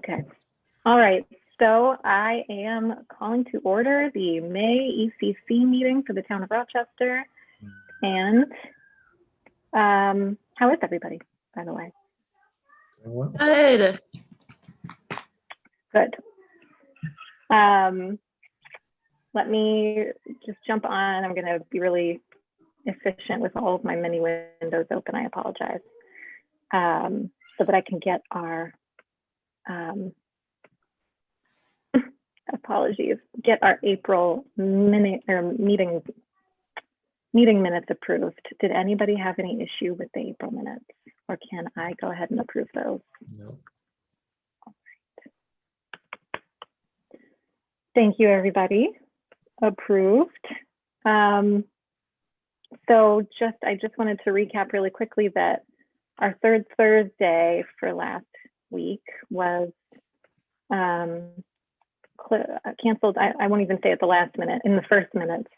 Okay. All right. So I am calling to order the May ECC meeting for the town of Rochester. And how is everybody, by the way? Good. Good. Let me just jump on. I'm going to be really efficient with all of my many windows open. I apologize. So that I can get our apologies, get our April meeting minutes approved. Did anybody have any issue with the April minutes, or can I go ahead and approve those? No. All right. Thank you, everybody. Approved. So I just wanted to recap really quickly that our third Thursday for last week was canceled. I won't even say at the last minute, in the first minutes.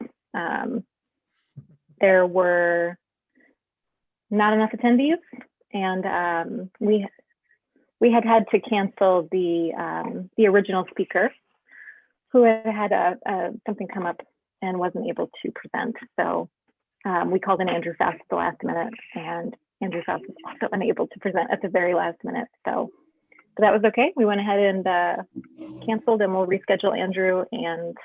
There were not enough attendees, and we had to cancel the original speaker who had something come up and wasn't able to present. So we called in Andrew Faust at the last minute, and Andrew Faust was also unable to present at the very last minute. So that was okay. We went ahead and canceled, and we'll reschedule Andrew and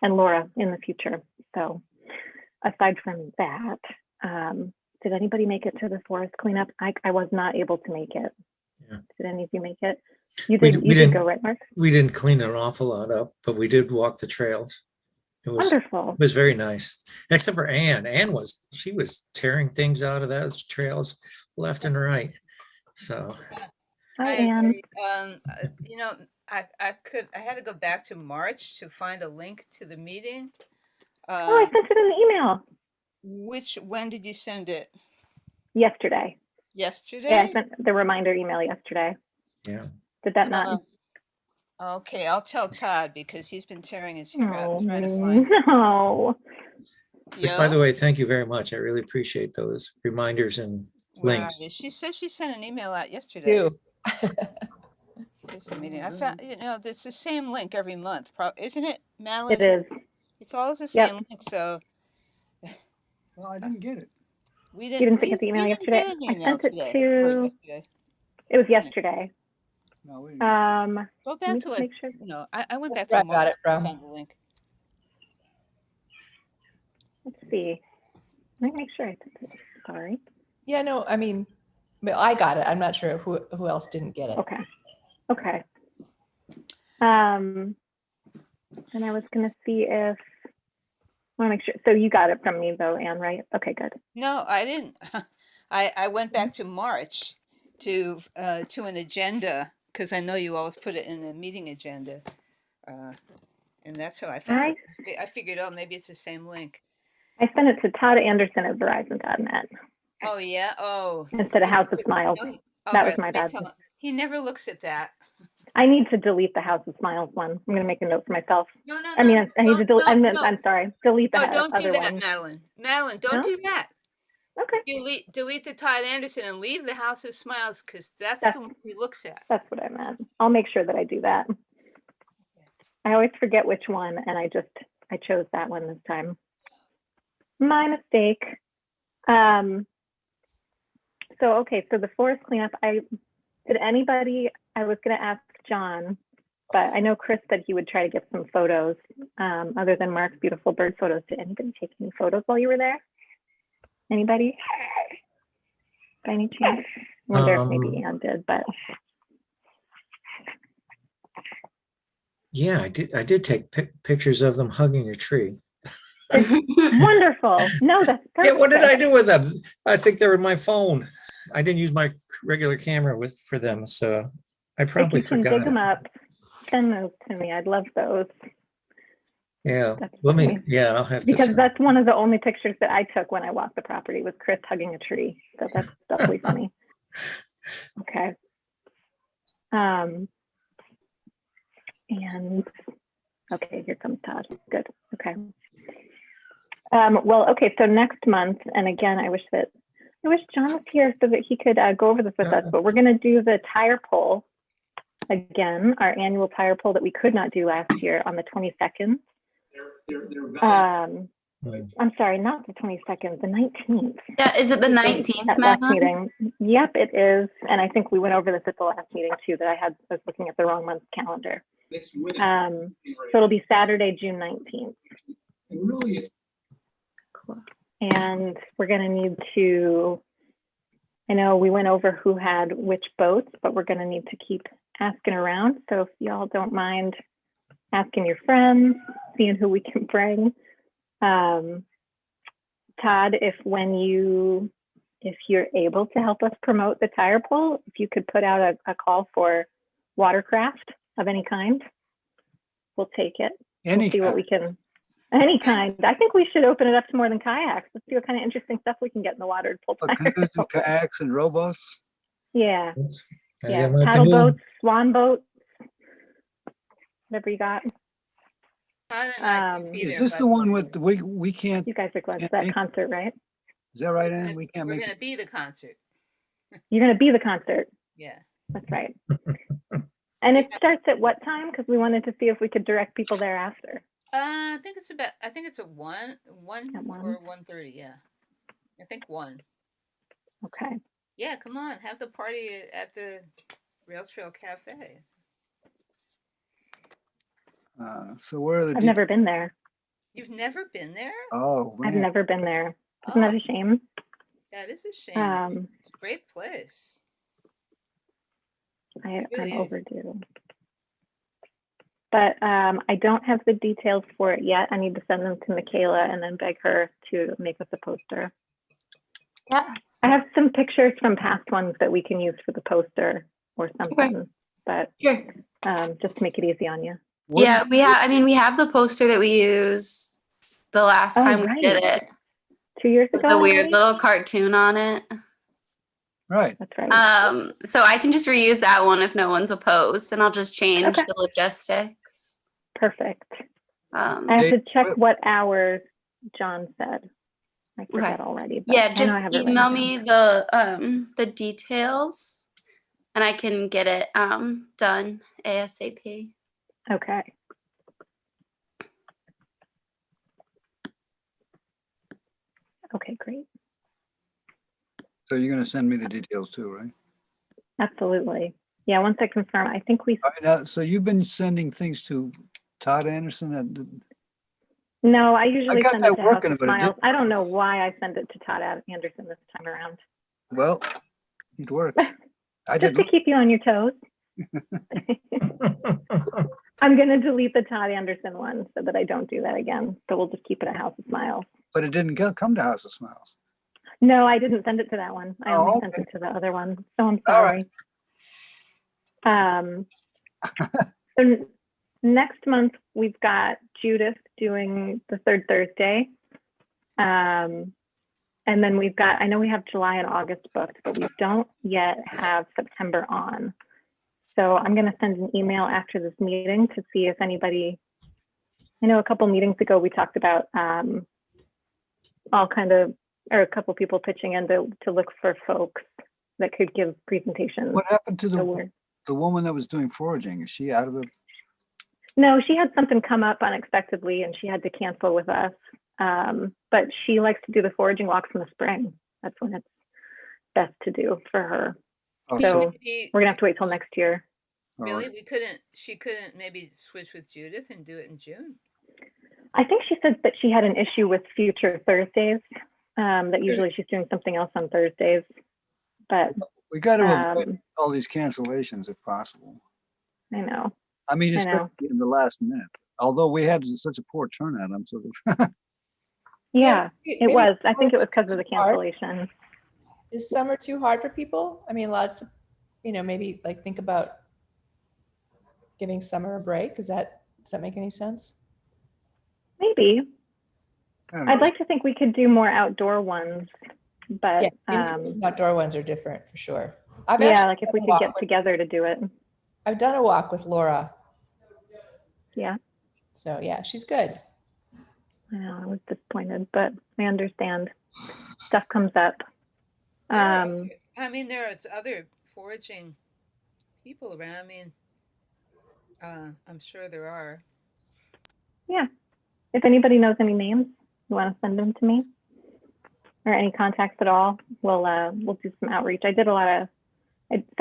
Laura in the future. So aside from that, did anybody make it to the forest cleanup? I was not able to make it. Yeah. Did any of you make it? You did go, right, Mark? We didn't clean an awful lot up, but we did walk the trails. Wonderful. It was very nice, except for Anne. She was tearing things out of those trails left and right. So. Hi, Anne. You know, I had to go back to March to find a link to the meeting. I sent it in the email. When did you send it? Yesterday. Yesterday? Yeah, I sent the reminder email yesterday. Yeah. Did that not? Okay, I'll tell Todd because he's been tearing his hair out trying to find. No. Which, by the way, thank you very much. I really appreciate those reminders and links. She says she sent an email out yesterday. This meeting. I found, it's the same link every month, isn't it, Madeline? It is. It's always the same link. So. Well, I didn't get it. We You didn't get the email yesterday? I sent it to. It was yesterday. No, we Go back to it. Sure. I went back to got it from. Found the link. Let's see. Let me make sure I sent it. Sorry. Yeah, no, I mean, I got it. I'm not sure who else didn't get it. Okay. Okay. And I was gonna see if I want to make sure. So you got it from me though, Anne, right? Okay, good. No, I didn't. I went back to March to an agenda because I know you always put it in the meeting agenda, and that's how I found it. I figured, maybe it's the same link. I sent it to Todd Anderson at Verizon.net. Oh yeah. Oh. Instead of House of Smiles. That was my bad. He never looks at that. I need to delete the House of Smiles one. I'm going to make a note for myself. No. I need to delete. I'm sorry. Delete the other one. Don't do that, Madeline. Madeline, don't do that. Okay. Delete the Todd Anderson and leave the House of Smiles because that's the one he looks at. That's what I meant. I'll make sure that I do that. I always forget which one, and I chose that one this time. My mistake. So the forest cleanup. I was going to ask John, but I know Chris said he would try to get some photos other than Mark's beautiful bird photos. Did anybody take any photos while you were there? Anybody? By any chance? I wonder if maybe Anne did, but. Yeah, I did take pictures of them hugging a tree. Wonderful. No, that's perfect. Yeah, what did I do with them? I think they were in my phone. I didn't use my regular camera for them, so I probably if you can forgot. dig them up, send those to me. I'd love those. Yeah, I'll have to. Because that's one of the only pictures that I took when I walked the property was Chris hugging a tree. So that's definitely funny. Okay. And okay, here comes Todd. Good. Okay. So next month, and again, I wish that I wish John was here so that he could go over this with us, but we're going to do the tire poll again, our annual tire poll that we could not do last year on the 22nd. I'm sorry, not the 22nd, the 19th. Yeah, is it the 19th, That last Madeline? meeting. Yep, it is. And I think we went over this at the last meeting too, that I was looking at the wrong month's calendar. So it'll be Saturday, June 19th. Cool. And we're going to need to, I know we went over who had which boats, but we're going to need to keep asking around. So if y'all don't mind asking your friends, seeing who we can bring. Todd, if you're able to help us promote the tire poll, if you could put out a call for watercraft of any kind, we'll take it. Any We'll see what we can. Any kind. I think we should open it up to more than kayaks. Let's see what kind of interesting stuff we can get in the water to pull tires. canoes and kayaks and rowboats. Yeah, I yeah. got my Paddle canoe. boats, swan boats, whatever you got. Todd and I can't be Is there, this by the one way. with we can't? You guys are glad Can't that make- concert, right? Is that right, Ann? We can't We're make. gonna be the concert. You're going to be the concert. Yeah. That's right. And it starts at what time? Because we wanted to see if we could direct people thereafter. I think it's a one At 1? or 1:30. Yeah. I think 1. Okay. Yeah, come on, have the party at the Rails Trail Cafe. So where are the? I've never been there. You've never been there? Oh I've man. never been there. Isn't that a shame? That is a shame. It's a great place. I'm really is. overdue. But I don't have the details for it yet. I need to send them to Michaela and then beg her to make us a poster. Yeah. I have some pictures from past ones that we can use for the poster or something, but Sure. just to make it easy on you. What Yeah, is- we have the poster that we used the last Oh, time we did right. it. 2 years With ago. a weird already? little cartoon on it. Right. That's right. So I can just reuse that one if no one's opposed, and I'll just change Okay. the logistics. Perfect. Um, I have to Date- check what hours John said. I forget already. But yeah, I know I just have it written email down. me the details, and I can get it done ASAP. Okay. Okay, great. So you're gonna send me the details too, right? Absolutely. Yeah, once I confirm, I think we, All right, now, so you've been sending things to Todd Anderson and no, I usually got send that it to House working, of but it Smiles. didn't- I don't know why I send it to Todd Anderson this time around. well, it works. I Just did. to keep you on your toes. I'm going to delete the Todd Anderson one so that I don't do that again. So we'll just keep it at House of Smiles. But it didn't come to House of Smiles. No, I didn't send it to that one. I Oh, only sent okay. it to the other one. So I'm All right. sorry. So next month we've got Judith doing the third Thursday. And then we've got, I know we have July and August booked, but we don't yet have September on. So I'm going to send an email after this meeting to see if anybody, I know a couple meetings ago we talked about a couple people pitching in to look for folks that could give presentations. What happened to So we're- the woman that was doing foraging? Is she out of the? No, she had something come up unexpectedly and she had to cancel with us. But she likes to do the foraging walks in the spring. That's when it's best to do for her. Oh, So Maybe- we're gonna have to wait till next year. all Really? right. She couldn't maybe switch with Judith and do it in June? I think she said that she had an issue with future Thursdays, that usually she's doing something else on Thursdays. But We got to avoid um, all these cancellations if possible. I know. I mean, I know. especially in the last minute. Although we had such a poor turnout, I'm sort of. Yeah, Maybe it was. I think it summer was because of the too hard. cancellation. Is summer too hard for people? I mean, lots of, maybe like think about giving summer a break. Does that make any sense? Maybe. I don't know. I'd like to think we could do more outdoor ones, but Yeah, in-person outdoor ones are different for sure. I've yeah, actually like if done we a could walk get with- together to do it. I've done a walk with Laura. Yeah. So yeah, she's good. I know, I was disappointed, but I understand. Stuff comes up. I mean, there are other foraging people around. I mean, I'm sure there are. Yeah. If anybody knows any names, you want to send them to me, or any contacts at all, we'll do some outreach. I sent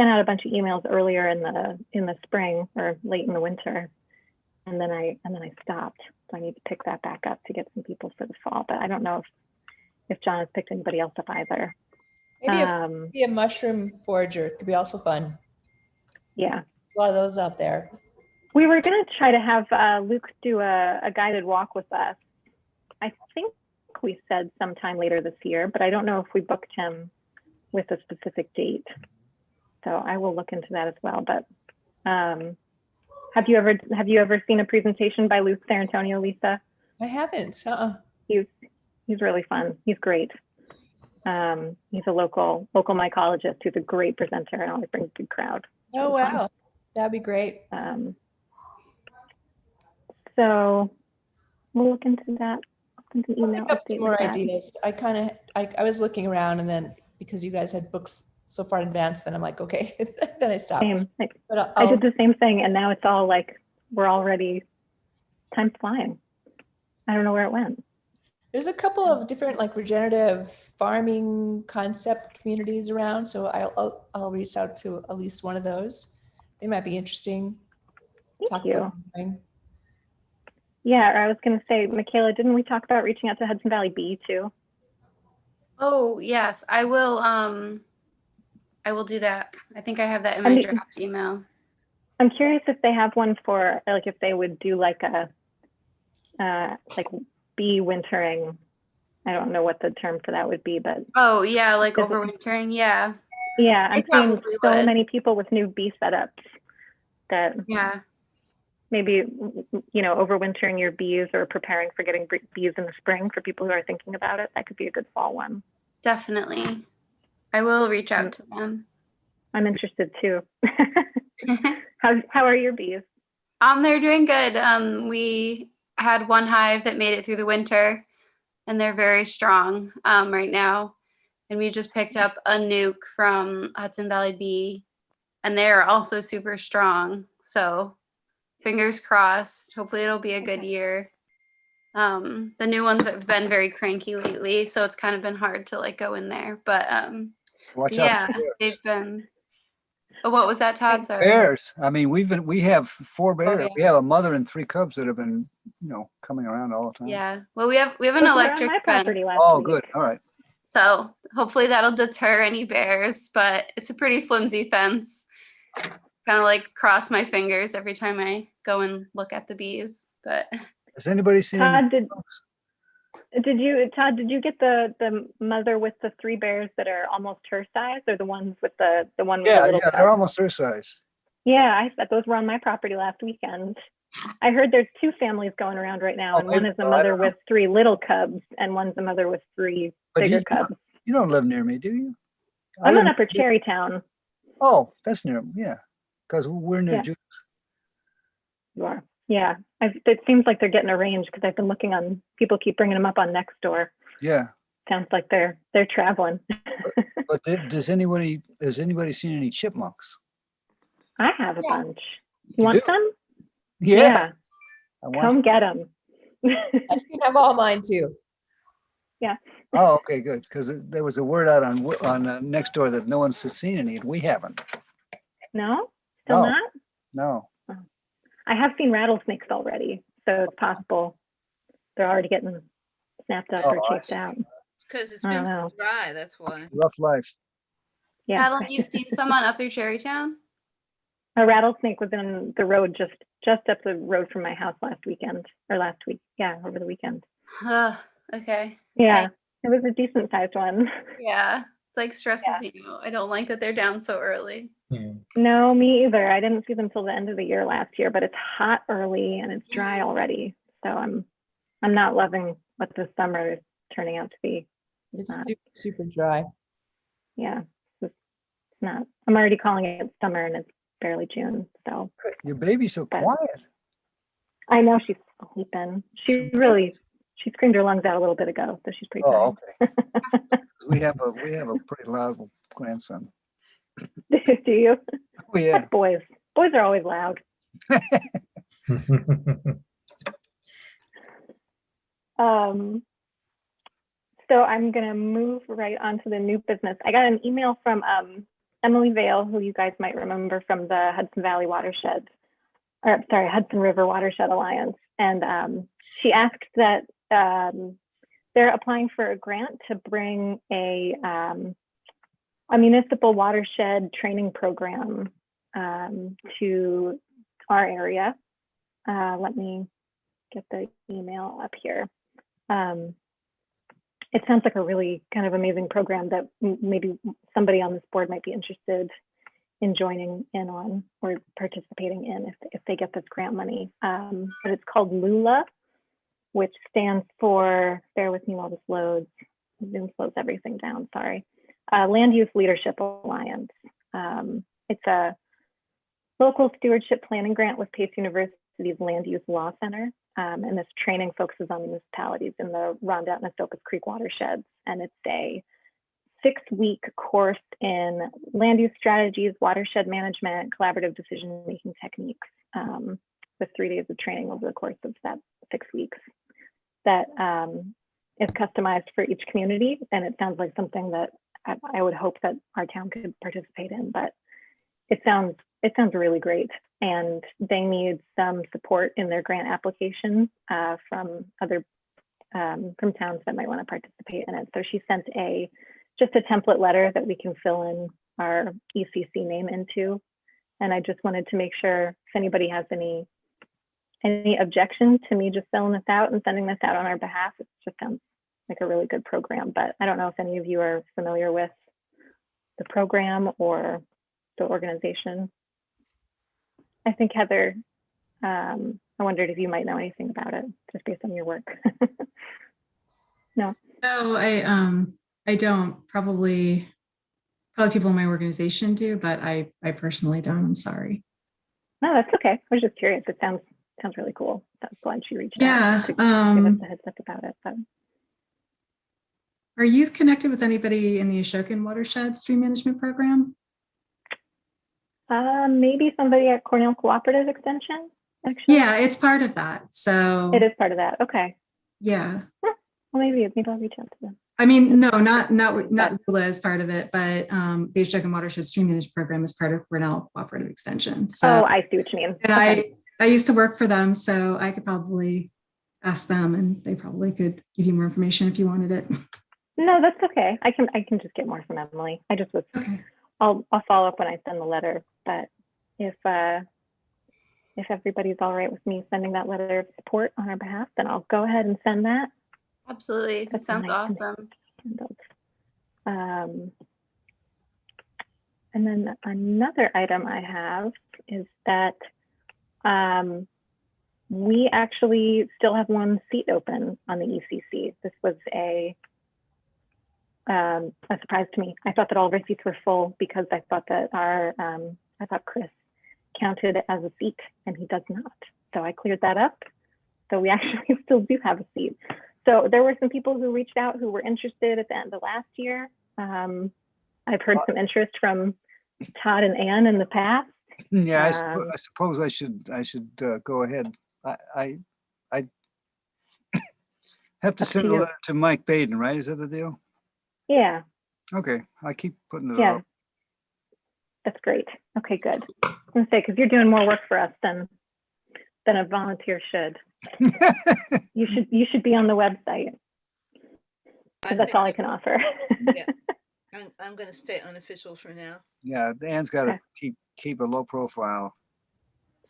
out a bunch of emails earlier in the spring or late in the winter, and then I stopped. So I need to pick that back up to get some people for the fall. But I don't know if John has picked anybody else up either. Maybe a mushroom forager could be also fun. Yeah. There's a lot of those out there. We were going to try to have Luke do a guided walk with us. I think we said sometime later this year, but I don't know if we booked him with a specific date. So I will look into that as well. But have you ever seen a presentation by Luke Sarantonio, Lisa? I haven't. He's really fun. He's great. He's a local mycologist who's a great presenter and always brings a big crowd. Oh, wow. That'd be great. So we'll look into that. Into I'll email pick up update some more with that. ideas. I was looking around, and then because you guys had books so far in advance, then I'm like, okay. Then I stopped. Same. But I did the same thing, and now it's all like we're already time's flying. I don't know where it went. There's a couple of different like regenerative farming concept communities around, so I'll reach out to at least one of those. They might be interesting. Thank you. About what they're doing. Yeah, I was going to say, Michaela, didn't we talk about reaching out to Hudson Valley Bee too? Oh, yes, I will do that. I think I have that in my draft email. I'm curious if they have one for, like, if they would do like a like bee wintering. I don't know what the term for that would be, but Oh, yeah, like overwintering. Yeah. yeah, I'm seeing probably so would. many people with new bee setups that Yeah. maybe, overwintering your bees or preparing for getting bees in the spring for people who are thinking about it. That could be a good fall one. Definitely. I will reach out to them. I'm interested too. How are your bees? They're doing good. We had one hive that made it through the winter, and they're very strong right now. And we just picked up a nuke from Hudson Valley Bee, and they're also super strong. So fingers crossed. Hopefully it'll be a good year. The new ones have been very cranky lately, so it's kind of been hard to like go in there. But Watch out yeah, for bears. they've been. Oh, what was that, Todd? Sorry. Bears. I mean, we have 4 bears. yeah. We have a mother and 3 cubs that have been, coming around all the time. Yeah. Well, we have an Those were on electric my fence. property last Oh, week. good. All right. So hopefully that'll deter any bears, but it's a pretty flimsy fence. Kind of like cross my fingers every time I go and look at the bees. But Has anybody seen any Todd, did chipmunks? did you get the mother with the 3 bears that are almost her size, or the ones with the one with the Yeah, little they're cub? almost their size. Yeah, those were on my property last weekend. I heard there's 2 families going around right now, Oh, and one is a mother with 3 little cubs, and one's a mother with 3 But bigger you cubs. don't live near me, do you? I I'm live in Upper Cherrytown. Oh, that's near. Yeah, because we're near. Yeah. You are. Yeah, it seems like they're getting arranged because I've been looking on. People keep bringing them up on Nextdoor. Yeah. Sounds like they're traveling. But has anybody seen any chipmunks? I have a Yeah. bunch. You You want do? some? Yeah. I want Come get them. I can have all mine too. Oh, okay, good. Because there was a word out on Nextdoor that no one's seen any, and we haven't. No, still No. not. No. I have seen rattlesnakes already, so it's possible they're already getting snapped up or Oh, I chased see. out. Because it's I been don't know. so dry, that's why. Rough life. Yeah, Madeline, you've seen some on Upper Cherrytown? a rattlesnake was in the road just up the road from my house last week. Yeah, over the weekend. Okay. Yeah, it was a decent sized one. Yeah. It's like stresses you out. I don't like that they're down so early. No, me either. I didn't see them till the end of the year last year, but it's hot early and it's dry already. So I'm not loving what the summer is turning out to be. It's super, super dry. Yeah, it's not. I'm already calling it summer and it's barely June. So Your baby's so But- quiet. I know she's sleeping. She She screamed her lungs out a little bit ago, so she's pretty Oh, tired. okay. We have a pretty loud grandson. Do you? Oh, yeah. That's boys. Boys are always loud. So I'm going to move right on to the new business. I got an email from Emily Vale, who you guys might remember from the Hudson Valley Watershed, or sorry, Hudson River Watershed Alliance. And she asked that they're applying for a grant to bring a municipal watershed training program to our area. Let me get the email up here. It sounds like a really kind of amazing program that maybe somebody on this board might be interested in joining in on or participating in if they get this grant money. But it's called LULA, which stands for, bear with me while this loads, Zoom slows everything down, sorry. Land Use Leadership Alliance. It's a local stewardship planning grant with Pace University's Land Use Law Center. And this training focuses on municipalities in the Rondout and Esopus Creek watersheds. And it's a 6-week course in land use strategies, watershed management, collaborative decision-making techniques, with 3 days of training over the course of that 6 weeks. That is customized for each community. And it sounds like something that I would hope that our town could participate in, but it sounds really great. And they need some support in their grant application from other from towns that might want to participate in it. So she sent just a template letter that we can fill in our ECC name into. And I just wanted to make sure if anybody has any objection to me just filling this out and sending this out on our behalf. It just sounds like a really good program, but I don't know if any of you are familiar with the program or the organization. I think Heather, I wondered if you might know anything about it just based on your work. No. No, I don't. Probably people in my organization do, but I personally don't. I'm sorry. No, that's okay. I was just curious. It sounds really cool. That's glad she reached Yeah. out to give us a heads up about it. But. Are you connected with anybody in the Ashokan Watershed Stream Management Program? Maybe somebody at Cornell Cooperative Extension, actually. Yeah, it's part of that. So it is part of that. Okay. Yeah. Well, maybe I'll reach out to them. I mean, no, not LULA as part of it, but the Ashokan Watershed Stream Management Program is part of Cornell Cooperative Extension. So, oh, I see what you mean. And okay. I used to work for them, so I could probably ask them, and they probably could give you more information if you wanted it. No, that's okay. I can just get more from Emily. I just was. Okay. I'll follow up when I send the letter. But if everybody's all right with me sending that letter of support on our behalf, then I'll go ahead and send that. Absolutely. That sounds awesome. And then another item I have is that we actually still have one seat open on the ECC. This was a surprise to me. I thought that all of our seats were full because I thought that I thought Chris counted as a seat and he does not. So I cleared that up. So we actually still do have a seat. So there were some people who reached out who were interested at the end of last year. I've heard some interest from Todd and Ann in the past. Yeah, I suppose I should go ahead. I have to send a letter to Mike Baden, right? Is that the deal? Yeah. Okay, I keep putting it Yeah. up. That's great. Okay, good. I was gonna say, because you're doing more work for us than a volunteer should. You should be on the website. Because that's all I can offer. Yeah. I'm going to stay unofficial for now. Yeah, Ann's got to keep a low profile,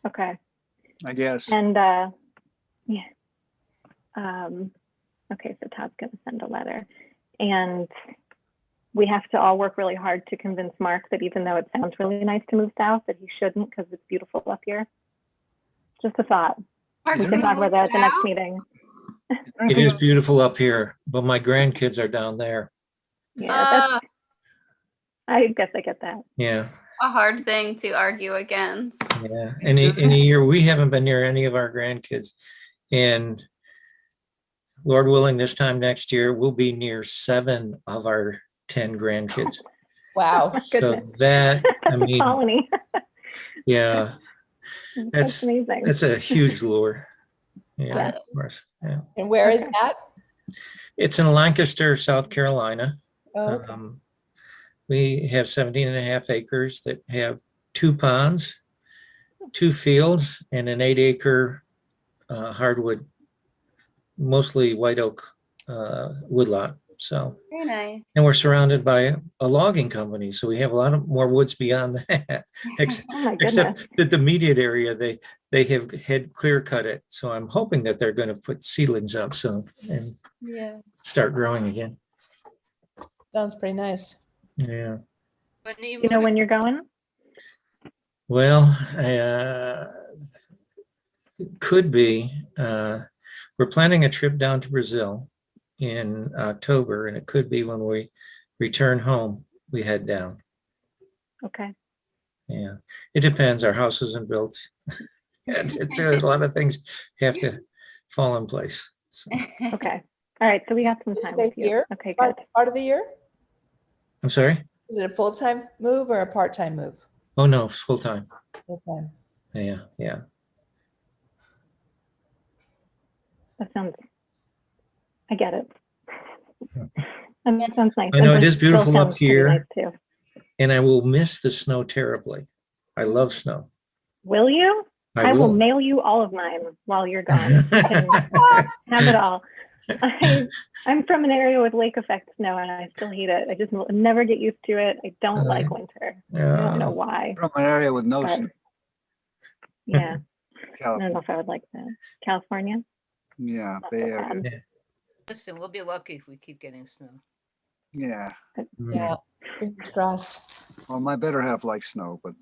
Okay. I guess. And yeah. Okay, so Todd's going to send a letter. And we have to all work really hard to convince Mark that even though it sounds really nice to move south, that he shouldn't because it's beautiful up here. Just a thought. We can talk about that at the next meeting. It is beautiful up here, but my grandkids are down there. Yeah, I guess I get that. Yeah. A hard thing to argue against. Yeah. In a year, we haven't been near any of our grandkids. And Lord willing, this time next year, we'll be near 7 of our 10 grandkids. Wow. So Goodness. that, I That's a mean, colony. yeah, That's that's amazing. that's a huge lure. Yeah, Yeah. of course. Yeah. And where is Okay. that? It's in Lancaster, South Carolina. Oh, okay. We have 17.5 acres that have 2 ponds, 2 fields, and an 8-acre hardwood, mostly white oak woodlot. So, Very nice. and we're surrounded by a logging company, so we have a lot of more woods beyond that. Oh my goodness. Except that the immediate area, they have had clear cut it. So I'm hoping that they're going to put seedlings up soon and Yeah. start growing again. Sounds pretty nice. Yeah. When are you You know moving? when you're going? Well, could be. We're planning a trip down to Brazil in October, and it could be when we return home, we head down. Okay. Yeah, it depends. Our house isn't built. It's a lot of things have to fall in place. So, Okay. All right. So we got some You time stay with you. here? Okay, good. Part of the year? I'm sorry? Is it a full-time move or a part-time move? Oh, no, full time. Full-time. Yeah, yeah. That sounds, I get it. And that sounds nice. I know And it is Brazil beautiful up sounds pretty here. nice too. And I will miss the snow terribly. I love snow. Will you? I will will. mail you all of mine while you're gone. You can have it all. I'm from an area with lake effect snow and I still hate it. I just will never get used to it. I don't like winter. I don't know why. From an area with no But, snow. yeah, I California. don't know if I would like that. California? Yeah, Not Bay so Area. bad. Listen, we'll be lucky if we keep getting snow. Yeah. Mm. Yeah. Fingers crossed. Well, my better half likes snow, but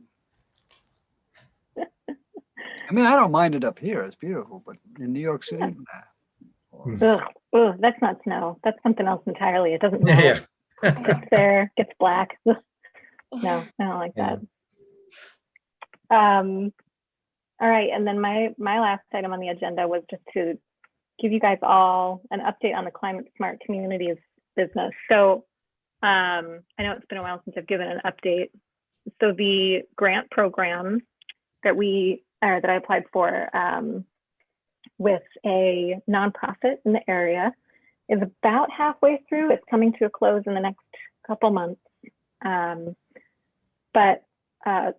I mean, I don't mind it up here. It's beautiful, but in New York City, nah. Ugh, that's not snow. That's something else entirely. It doesn't melt. Yeah. It's there, gets black. Ugh. No, I don't like Yeah. that. All right, and then my last item on the agenda was just to give you guys all an update on the Climate Smart Communities business. So I know it's been a while since I've given an update. So the grant program that I applied for with a nonprofit in the area is about halfway through. It's coming to a close in the next couple months.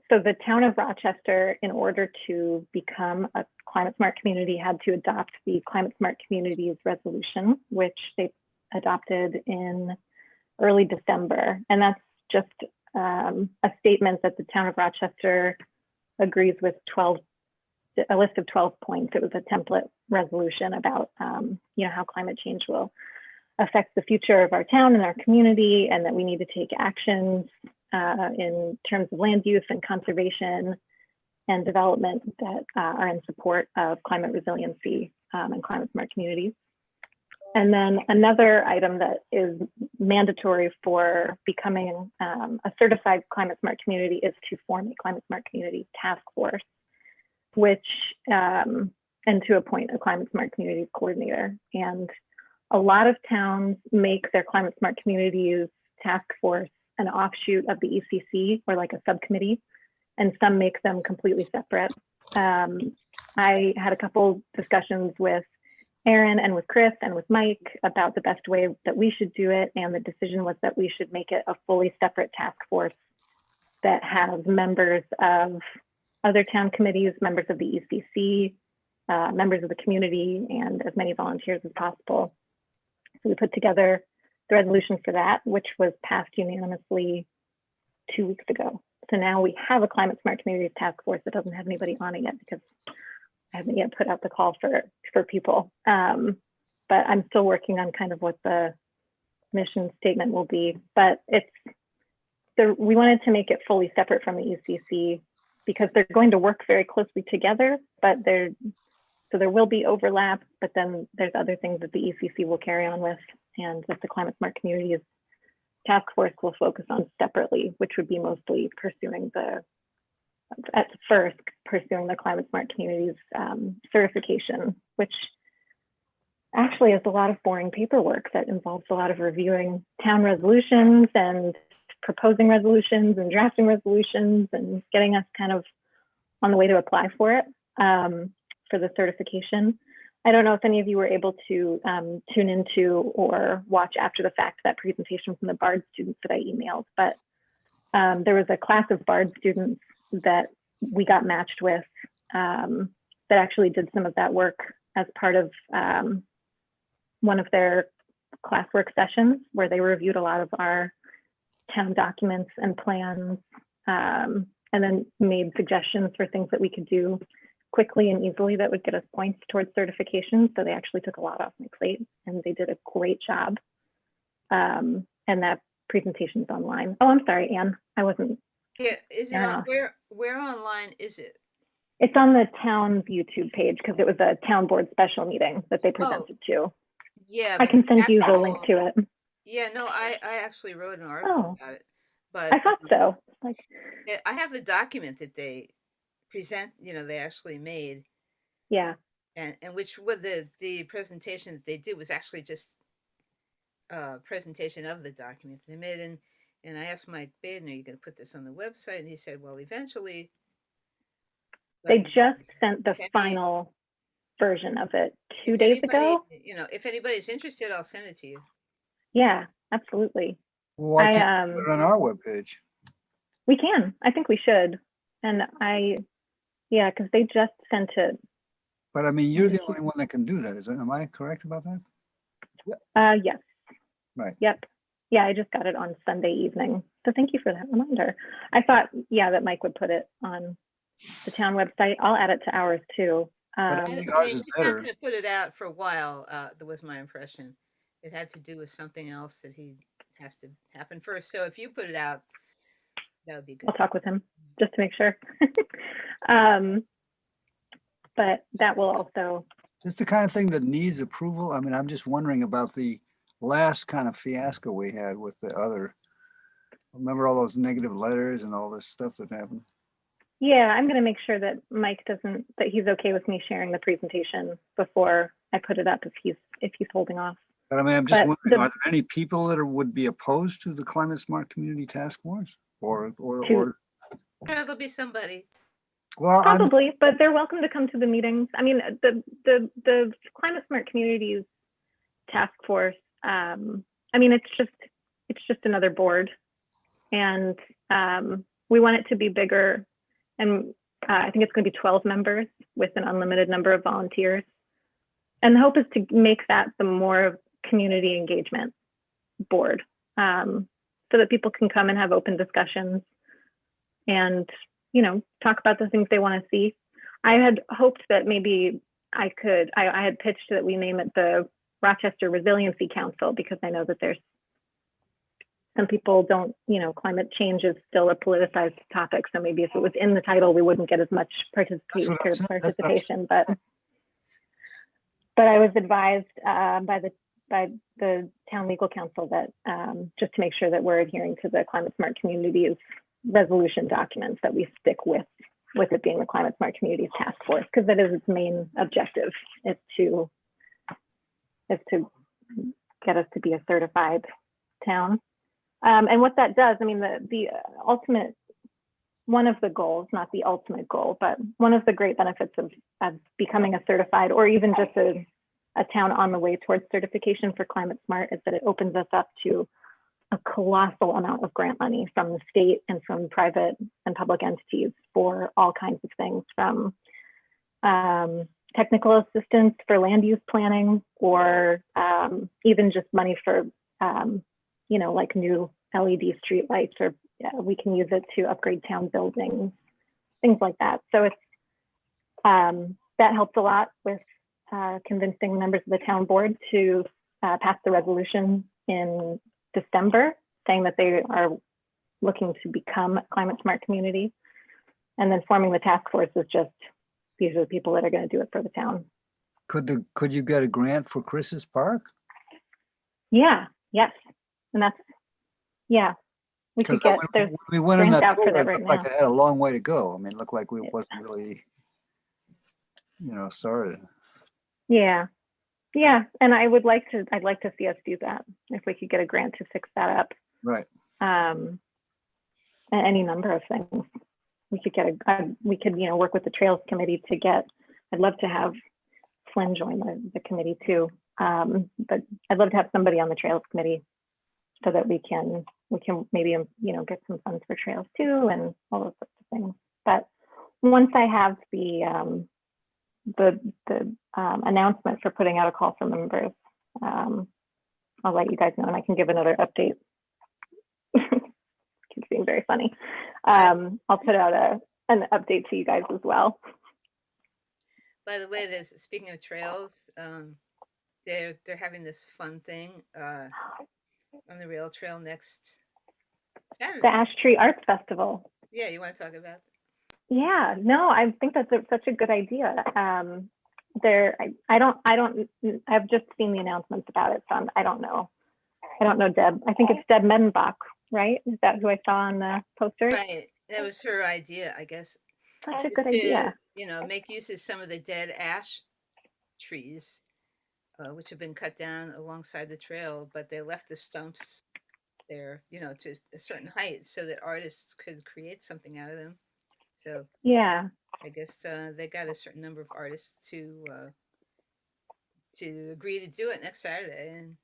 So the town of Rochester, in order to become a climate smart community, had to adopt the Climate Smart Communities resolution, which they adopted in early December. And that's just a statement that the town of Rochester agrees with a list of 12 points. It was a template resolution about how climate change will affect the future of our town and our community, and that we need to take actions in terms of land use and conservation and development that are in support of climate resiliency and climate smart communities. And then another item that is mandatory for becoming a certified climate smart community is to form a climate smart community task force, and to appoint a climate smart communities coordinator. And a lot of towns make their climate smart communities task force an offshoot of the ECC, or like a subcommittee, and some make them completely separate. I had a couple discussions with Aaron and with Chris and with Mike about the best way that we should do it, and the decision was that we should make it a fully separate task force that has members of other town committees, members of the ECC, members of the community, and as many volunteers as possible. So we put together the resolution for that, which was passed unanimously 2 weeks ago. So now we have a climate smart communities task force that doesn't have anybody on it yet, because I haven't yet put out the call for people. But I'm still working on kind of what the mission statement will be. But we wanted to make it fully separate from the ECC, because they're going to work very closely together, but so there will be overlap, but then there's other things that the ECC will carry on with, and that the Climate Smart Communities Task Force will focus on separately, which would be mostly pursuing the Climate Smart Communities certification, which actually is a lot of boring paperwork that involves a lot of reviewing town resolutions and proposing resolutions and drafting resolutions and getting us kind of on the way to apply for it, for the certification. I don't know if any of you were able to tune into or watch after the fact that presentation from the BARD students that I emailed, but there was a class of BARD students that we got matched with that actually did some of that work as part of one of their classwork sessions, where they reviewed a lot of our town documents and plans, and then made suggestions for things that we could do quickly and easily that would get us points towards certification. So they actually took a lot off my plate, and they did a great job. And that presentation's online. Oh, I'm sorry, Anne. I wasn't. Yeah, is it Fair on, enough. where online is it? It's on the town's YouTube page because it was a town board special meeting that they presented to. Yeah, I can because send you the actual- link to it. Yeah, no, I actually wrote an article about it, but I thought so. Like, yeah, I have the document that they present, they actually made, yeah, and which was the presentation that they did was actually just a presentation of the document they made. And I asked Mike Baden, are you going to put this on the website? And he said, well, eventually. they But, just sent the if any- final version of it 2 if days anybody- ago. If anybody's interested, I'll send it to you. Yeah, absolutely. Why I, can't we put it on our webpage? We can. I think we should. And yeah, because they just sent it. But I mean, you're the only one that can do that. Am I correct about that? Yes. Right. Yep. Yeah, I just got it on Sunday evening. So thank you for that reminder. I thought, yeah, that Mike would put it on the town website. I'll add it to ours too. I And think ours he's is not better. going to put it out for a while. That was my impression. It had to do with something else that he has to happen first. So if you put it out, that would be good. I'll talk with him just to make sure. But that will also, Just the kind of thing that needs approval. I mean, I'm just wondering about the last kind of fiasco we had with the other. Remember all those negative letters and all this stuff that happened? yeah, I'm going to make sure that Mike that he's okay with me sharing the presentation before I put it up if he's holding off. But I mean, I'm just But wondering, are there any people that would be opposed to the Climate Smart Community Task Force? Or There'll be somebody. well, Probably, but they're welcome to come to the meetings. I mean, the Climate Smart Communities Task Force. I mean, it's just another board, and we want it to be bigger. And I think it's going to be 12 members with an unlimited number of volunteers. And the hope is to make that the more community engagement board, so that people can come and have open discussions and, talk about the things they want to see. I had hoped that maybe I had pitched that we name it the Rochester Resiliency Council, because I know that there's some people don't, climate change is still a politicized topic. So maybe if it was in the title, we wouldn't get as much participation. But I was advised by the town legal counsel that just to make sure that we're adhering to the Climate Smart Communities resolution documents, that we stick with it being the Climate Smart Communities Task Force, because that is its main objective, is to get us to be a certified town. And what that does, I mean, the ultimate, one of the goals, not the ultimate goal, but one of the great benefits of becoming a certified, or even just a town on the way towards certification for Climate Smart, is that it opens us up to a colossal amount of grant money from the state and from private and public entities for all kinds of things, from technical assistance for land use planning, or even just money for like new LED street lights, or we can use it to upgrade town buildings, things like that. So it's that helps a lot with convincing members of the town board to pass the resolution in December, saying that they are looking to become a Climate Smart community. And then forming the task force is just, these are the people that are going to do it for the town. could you get a grant for Chris's Park? Yeah, yes. And that's, yeah, we could get, there's we went in grants that out for door, that it right looked like now. it had a long way to go. I mean, it looked like we Yeah. wasn't really, started. Yeah. Yeah, and I'd like to see us do that if we could get a grant to fix that up. Right. Any number of things. We could get we could, work with the Trails Committee to get, I'd love to have Flynn join the committee too. But I'd love to have somebody on the Trails Committee so that we can maybe, get some funds for trails too and all those sorts of things. But once I have the announcement for putting out a call for members, I'll let you guys know, and I can give another update. It's being very funny. I'll put out an update to you guys as well. By the way, speaking of trails, they're having this fun thing on the rail trail next Saturday. The Ash Tree Arts Festival. Yeah, you want to talk about that? Yeah, no, I think that's such a good idea. I've just seen the announcements about it, so I don't know Deb. I think it's Deb Medenbach, right? Is that who I saw on the poster? Right, that was her idea, I guess. That's a good idea. Make use of some of the dead ash trees, which have been cut down alongside the trail, but they left the stumps there, to a certain height so that artists could create something out of them. So yeah, I guess they got a certain number of artists to agree to do it next Saturday, and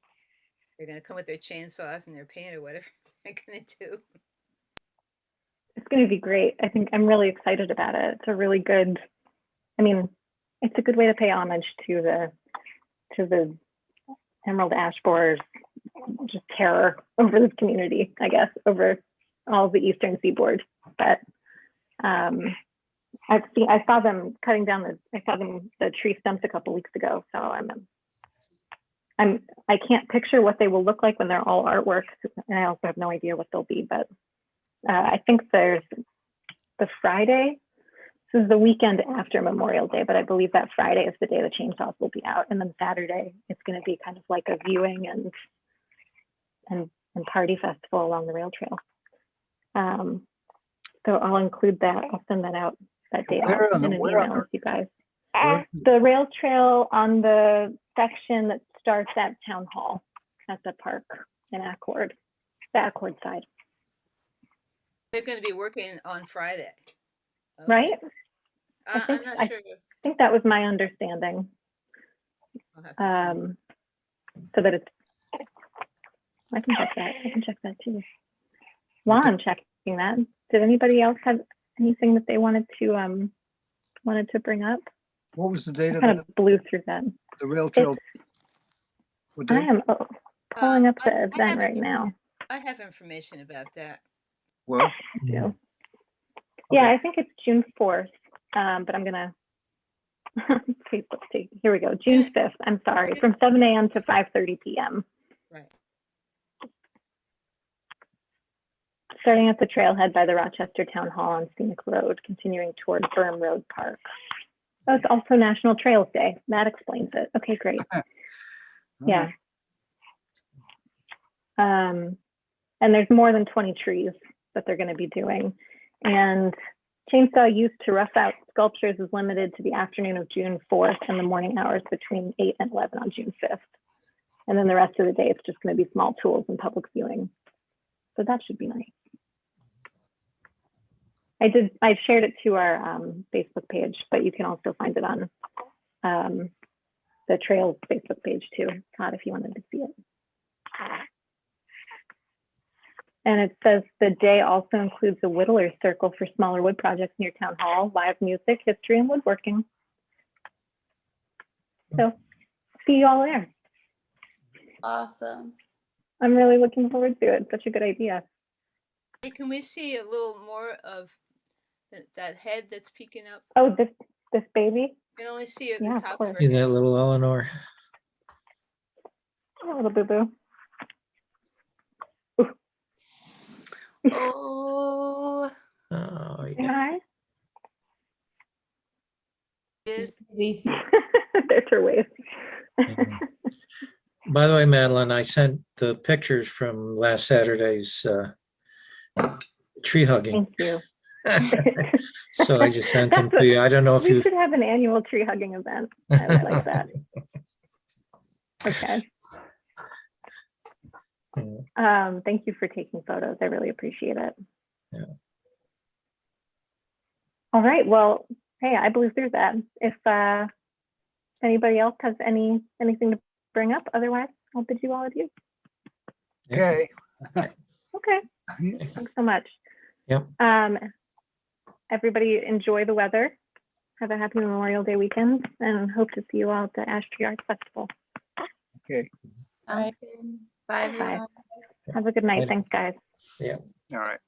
they're going to come with their chainsaws and their paint or whatever they're going to do. It's going to be great. I think I'm really excited about it. It's a really good, it's a good way to pay homage to the emerald ash borer's just terror over this community, I guess, over all the eastern seaboard. But I saw them cutting down the tree stumps a couple weeks ago. So I can't picture what they will look like when they're all artwork, and I also have no idea what they'll be. But I think there's the Friday. This is the weekend after Memorial Day, but I believe that Friday is the day the chainsaws will be out, and then Saturday it's going to be kind of like a viewing and party festival along the rail trail. So I'll include that. I'll send that out that date in an email with you guys. The rail trail on the section that starts at Town Hall at the park in Accord, the Accord side. They're going to be working on Friday. Okay. Right? I'm not sure. I think that was my understanding. I'll have to see. So that it's, I can check that. I can check that too. While I'm checking that, did anybody else have anything that they wanted to bring up? What was the date I of kind that? of blew through that. The rail trail? What I date? am pulling up the I event have right now. I have information about that. Well, Yeah, okay. I think it's June 4th, but I'm gonna, Facebook take, here we go, June 5th, I'm sorry, from 7 a.m. to 5:30 p.m. Right. Starting at the trailhead by the Rochester Town Hall on Scenic Road, continuing toward Burn Road Park. Oh, it's also National Trails Day. That explains it. Okay, great. Yeah. And there's more than 20 trees that they're going to be doing. And chainsaw use to rough out sculptures is limited to the afternoon of June 4th and the morning hours between 8 and 11 on June 5th. And then the rest of the day, it's just going to be small tools and public viewing. So that should be nice. I shared it to our Facebook page, but you can also find it on the Trails Facebook page too, Todd, if you wanted to see it. And it says the day also includes a whittler's circle for smaller wood projects near Town Hall, live music, history, and woodworking. So see you all there. Awesome. I'm really looking forward to it. Such a good idea. Hey, can we see a little more of that head that's peeking up? Oh, this baby? You can only see at Yeah, the of top of course. her See head. that little Eleanor? Oh, little boo-boo. Oh, Oh, Say yeah. hi. He's busy. There's her wave. Yeah. By the way, Madeline, I sent the pictures from last Saturday's tree hugging. Thank you. So I just sent them to you. I don't know if We you, should have an annual tree hugging event. I would like that. Okay. Thank you for taking photos. I really appreciate it. Yeah. All right. Well, hey, I blew through that. If anybody else has anything to bring up, otherwise, I'll bid you all adieu. Okay. Okay. Thanks so much. Yep. Everybody enjoy the weather. Have a happy Memorial Day weekend, and hope to see you all at the Ash Tree Arts Festival. Okay. Sounds good. Bye, everyone. Have a good night. Later. Thanks, guys. Yeah. All right.